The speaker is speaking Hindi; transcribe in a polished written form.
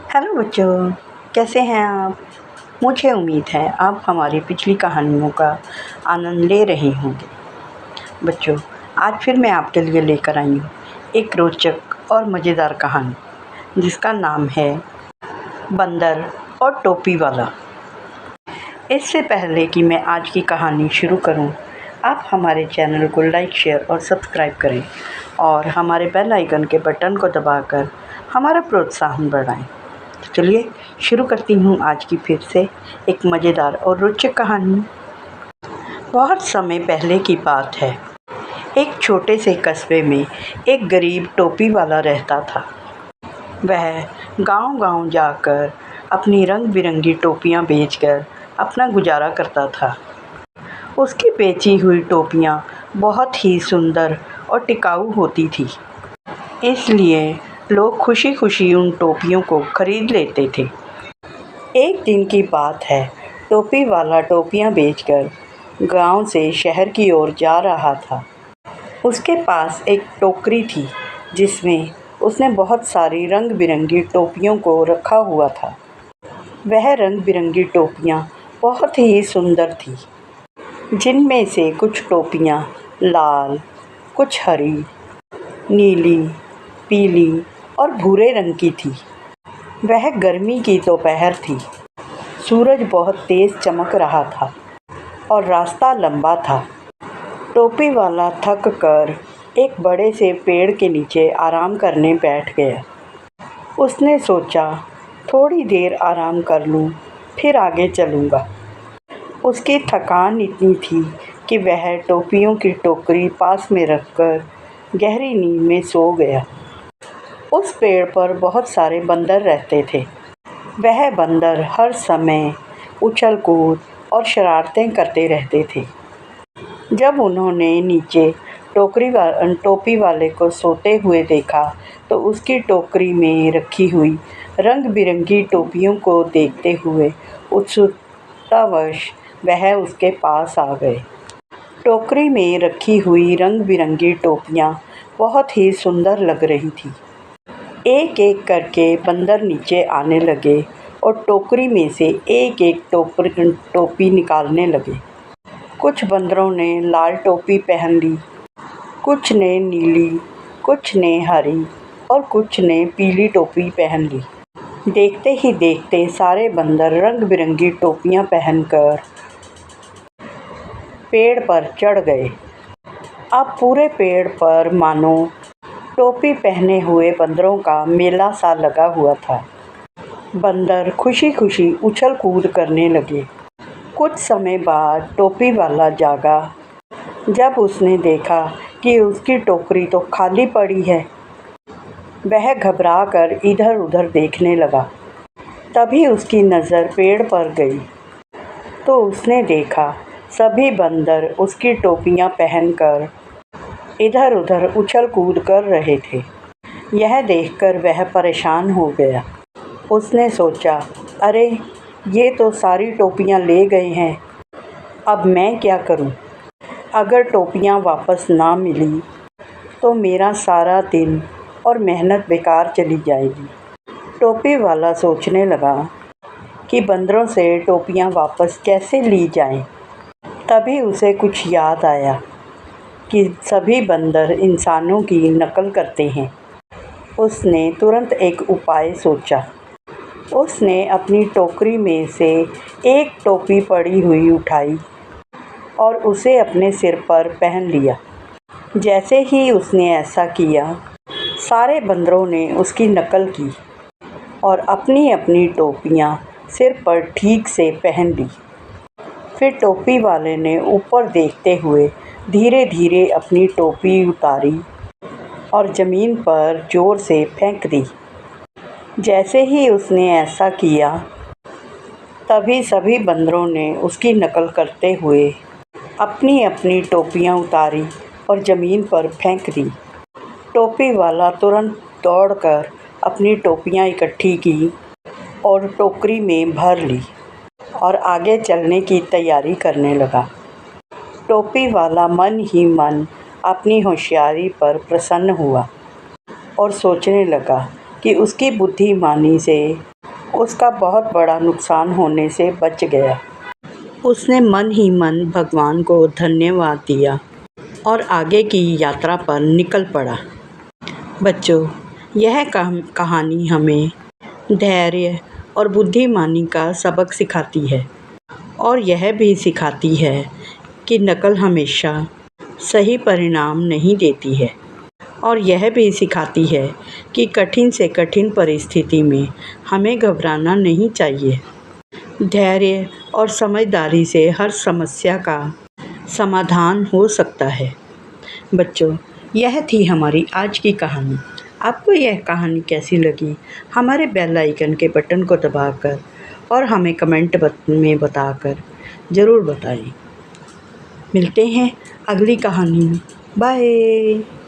हेलो बच्चों, कैसे हैं आप। मुझे उम्मीद है आप हमारी पिछली कहानियों का आनंद ले रहे होंगे। बच्चों, आज फिर मैं आपके लिए लेकर आई हूँ एक रोचक और मज़ेदार कहानी जिसका नाम है बंदर और टोपी वाला। इससे पहले कि मैं आज की कहानी शुरू करूँ, आप हमारे चैनल को लाइक, शेयर और सब्सक्राइब करें और हमारे बेल आइकन के बटन को दबाकर हमारा प्रोत्साहन बढ़ाएं। तो चलिए शुरू करती हूँ आज की फिर से एक मज़ेदार और रोचक कहानी। बहुत समय पहले की बात है। एक छोटे से कस्बे में एक गरीब टोपी वाला रहता था। वह गांव-गांव जाकर अपनी रंग बिरंगी टोपियां बेचकर अपना गुजारा करता था। उसकी बेची हुई टोपियां बहुत ही सुंदर और टिकाऊ होती थी, इसलिए लोग खुशी-खुशी उन टोपियों को खरीद लेते थे। एक दिन की बात है, टोपी वाला टोपियां बेचकर गांव से शहर की ओर जा रहा था। उसके पास एक टोकरी थी जिसमें उसने बहुत सारी रंग बिरंगी टोपियों को रखा हुआ था। वह रंग बिरंगी टोपियां बहुत ही सुंदर थी, जिनमें से कुछ टोपियां लाल, कुछ हरी, नीली, पीली और भूरे रंग की थी। वह गर्मी की दोपहर थी। सूरज बहुत तेज चमक रहा था और रास्ता लंबा था। टोपी वाला थक कर एक बड़े से पेड़ के नीचे आराम करने बैठ गया। उसने सोचा, थोड़ी देर आराम कर लूं, फिर आगे चलूँगा। उसकी थकान इतनी थी कि वह टोपियों की टोकरी पास में रखकर गहरी नींद में सो गया। उस पेड़ पर बहुत सारे बंदर रहते थे। वह बंदर हर समय उछल कूद और शरारतें करते रहते थे। जब उन्होंने नीचे टोपी वाले को सोते हुए देखा तो उसकी टोकरी में रखी हुई रंग बिरंगी टोपियों को देखते हुए उत्सुकतावश वह उसके पास आ गए। टोकरी में रखी हुई रंग बिरंगी टोपियां बहुत ही सुंदर लग रही थी। एक एक करके बंदर नीचे आने लगे और टोकरी में से एक एक टोपी निकालने लगे। कुछ बंदरों ने लाल टोपी पहन ली, कुछ ने नीली, कुछ ने हरी और कुछ ने पीली टोपी पहन ली। देखते ही देखते सारे बंदर रंग बिरंगी टोपियां पहनकर पेड़ पर चढ़ गए। अब पूरे पेड़ पर मानो टोपी पहने हुए बंदरों का मेला सा लगा हुआ था। बंदर खुशी-खुशी उछल कूद करने लगे। कुछ समय बाद टोपी वाला जागा। जब उसने देखा कि उसकी टोकरी तो खाली पड़ी है, वह घबरा कर इधर-उधर देखने लगा। तभी उसकी नज़र पेड़ पर गई तो उसने देखा सभी बंदर उसकी टोपियां पहनकर इधर-उधर उछल कूद कर रहे थे। यह देखकर वह परेशान हो गया। उसने सोचा, अरे ये तो सारी टोपियां ले गए हैं, अब मैं क्या करूं? अगर टोपियां वापस ना मिली तो मेरा सारा दिन और मेहनत बेकार चली जाएगी। टोपी वाला सोचने लगा कि बंदरों से टोपियां वापस कैसे ली जाएं। तभी उसे कुछ याद आया कि सभी बंदर इंसानों की नकल करते हैं। उसने तुरंत एक उपाय सोचा। उसने अपनी टोकरी में से एक टोपी पड़ी हुई उठाई और उसे अपने सिर पर पहन लिया। जैसे ही उसने ऐसा किया, सारे बंदरों ने उसकी नकल की और अपनी अपनी टोपियां सिर पर ठीक से पहन ली। फिर टोपी वाले ने ऊपर देखते हुए धीरे-धीरे अपनी टोपी उतारी और ज़मीन पर ज़ोर से फेंक दी। जैसे ही उसने ऐसा किया, तभी सभी बंदरों ने उसकी नकल करते हुए अपनी अपनी टोपियां उतारी और ज़मीन पर फेंक दी। टोपी वाला तुरंत दौड़कर अपनी टोपियां इकट्ठी की और टोकरी में भर ली और आगे चलने की तैयारी करने लगा। टोपी वाला मन ही मन अपनी होशियारी पर प्रसन्न हुआ और सोचने लगा कि उसकी बुद्धिमानी से उसका बहुत बड़ा नुकसान होने से बच गया। उसने मन ही मन भगवान को धन्यवाद दिया और आगे की यात्रा पर निकल पड़ा। बच्चों, यह कहानी हमें धैर्य और बुद्धिमानी का सबक सिखाती है और यह भी सिखाती है कि नकल हमेशा सही परिणाम नहीं देती है और यह भी सिखाती है कि कठिन से कठिन परिस्थिति में हमें घबराना नहीं चाहिए। धैर्य और समझदारी से हर समस्या का समाधान हो सकता है। बच्चों, यह थी हमारी आज की कहानी। आपको यह कहानी कैसी लगी? हमारे बेल आइकन के बटन को दबाकर और हमें कमेंट में बताकर ज़रूर बताएं। मिलते हैं अगली कहानी में। बाय।